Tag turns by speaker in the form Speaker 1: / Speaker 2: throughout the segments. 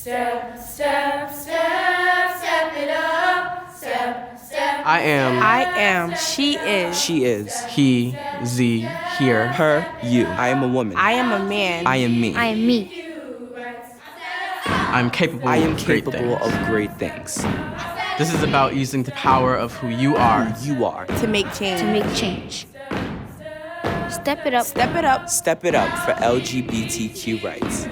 Speaker 1: Step, step, step, step it up. Step, step.
Speaker 2: I
Speaker 3: am. She is.
Speaker 4: She is.
Speaker 2: He, Z, here.
Speaker 4: Her, you. I am a woman.
Speaker 3: I am a man.
Speaker 4: I am me.
Speaker 5: I am me.
Speaker 2: I'm capable
Speaker 4: I am
Speaker 2: of great
Speaker 4: capable
Speaker 2: things.
Speaker 4: of great things.
Speaker 2: This is about using the power of who you are.
Speaker 4: You are.
Speaker 3: To make change.
Speaker 5: To make change. Step it up.
Speaker 3: Step it up.
Speaker 4: Step it up for LGBTQ rights.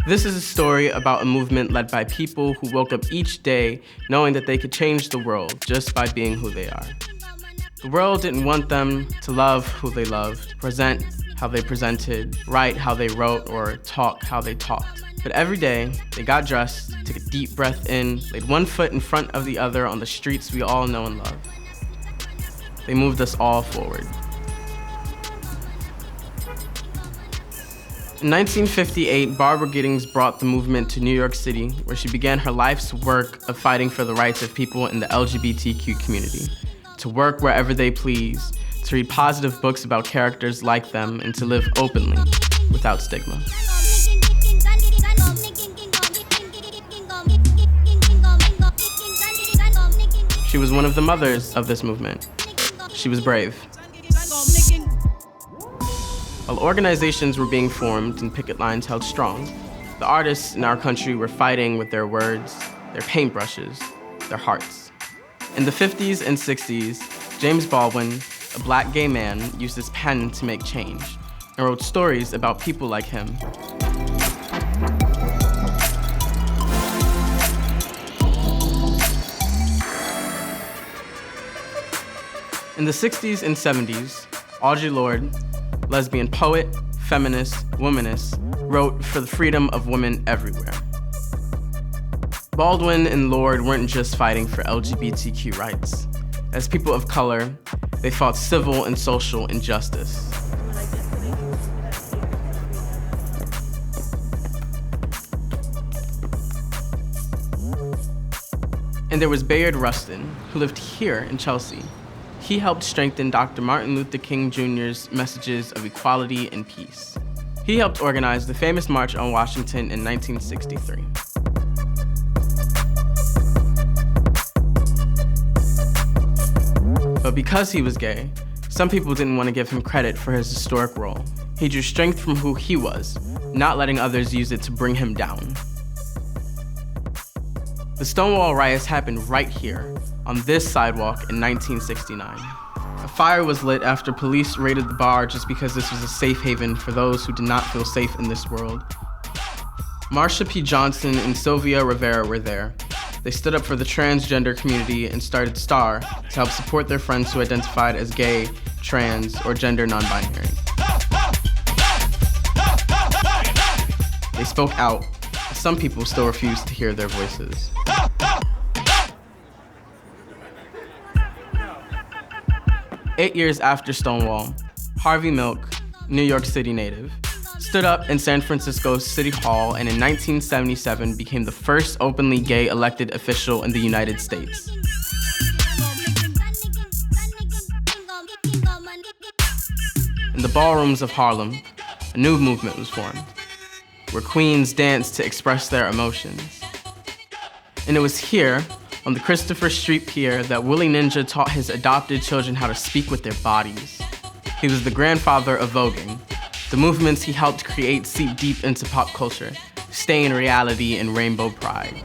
Speaker 2: This is a story about a movement led by people who woke up each day knowing that they could change the world just by being who they are. The world didn't want them to love who they loved, present how they presented, write how they wrote, or talk how they talked. But every day, they got dressed, took a deep breath in, laid one foot in front of the other on the streets we all know and love. They moved us all forward. In 1958, Barbara Giddings brought the movement to New York City, where she began her life's work of fighting for the rights of people in the LGBTQ community, to work wherever they please, to read positive books about characters like them, and to live openly, without stigma. She was one of the mothers of this movement. She was brave. While organizations were being formed and picket lines held strong, the artists in our country were fighting with their words, their paintbrushes, their hearts. In the 50s and 60s, James Baldwin, a black gay man, used his pen to make change and wrote stories about people like him. In the 60s and 70s, Audrey Lorde, lesbian poet, feminist, womanist, wrote for the freedom of women everywhere. Baldwin and Lorde weren't just fighting for LGBTQ rights. As people of color, they fought civil and social injustice. And there was Bayard Rustin, who lived here in Chelsea. He helped strengthen Dr. Martin Luther King Jr.'s messages of equality and peace. He helped organize the famous March on Washington in 1963. But because he was gay, some people didn't want to give him credit for his historic role. He drew strength from who he was, not letting others use it to bring him down. The Stonewall Riots happened right here, on this sidewalk in 1969. A fire was lit after police raided the bar just because this was a safe haven for those who did not feel safe in this world. Marsha P. Johnson and Sylvia Rivera were there. They stood up for the transgender community and started STAR to help support their friends who identified as gay, trans, or gender non-binary. They spoke out, but some people still refused to hear their voices. Eight years after Stonewall, Harvey Milk, New York City native, stood up in San Francisco's City Hall and in 1977 became the first openly gay elected official in the United States. In the ballrooms of Harlem, a new movement was formed, where queens danced to express their emotions. And it was here, on the Christopher Street Pier, that Willie Ninja taught his adopted children how to speak with their bodies. He was the grandfather of voguing. The movements he helped create seep deep into pop culture, stay in reality and rainbow pride.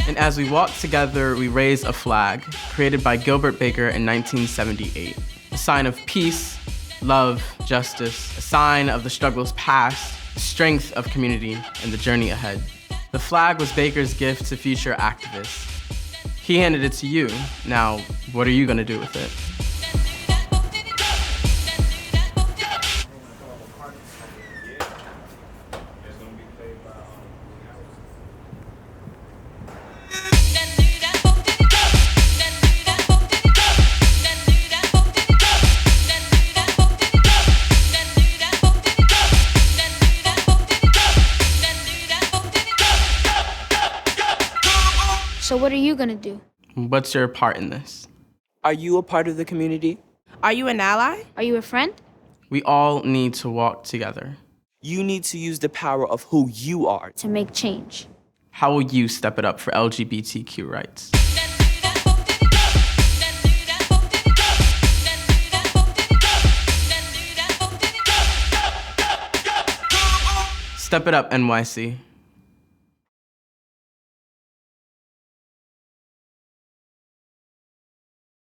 Speaker 2: And as we walk together, we raise a flag created by Gilbert Baker in 1978, a sign of peace, love, justice, a sign of the struggles past, the strength of community, and the journey ahead. The flag was Baker's gift to future activists. He handed it to you. Now, what are you gonna do with it?
Speaker 5: So what are you gonna do?
Speaker 2: What's your part in this?
Speaker 4: Are you a part of the community?
Speaker 3: Are you an ally?
Speaker 5: Are you a friend?
Speaker 2: We all need to walk together.
Speaker 4: You need to use the power of who you are.
Speaker 5: To make change.
Speaker 2: How will you step it up for LGBTQ rights? Step It Up NYC.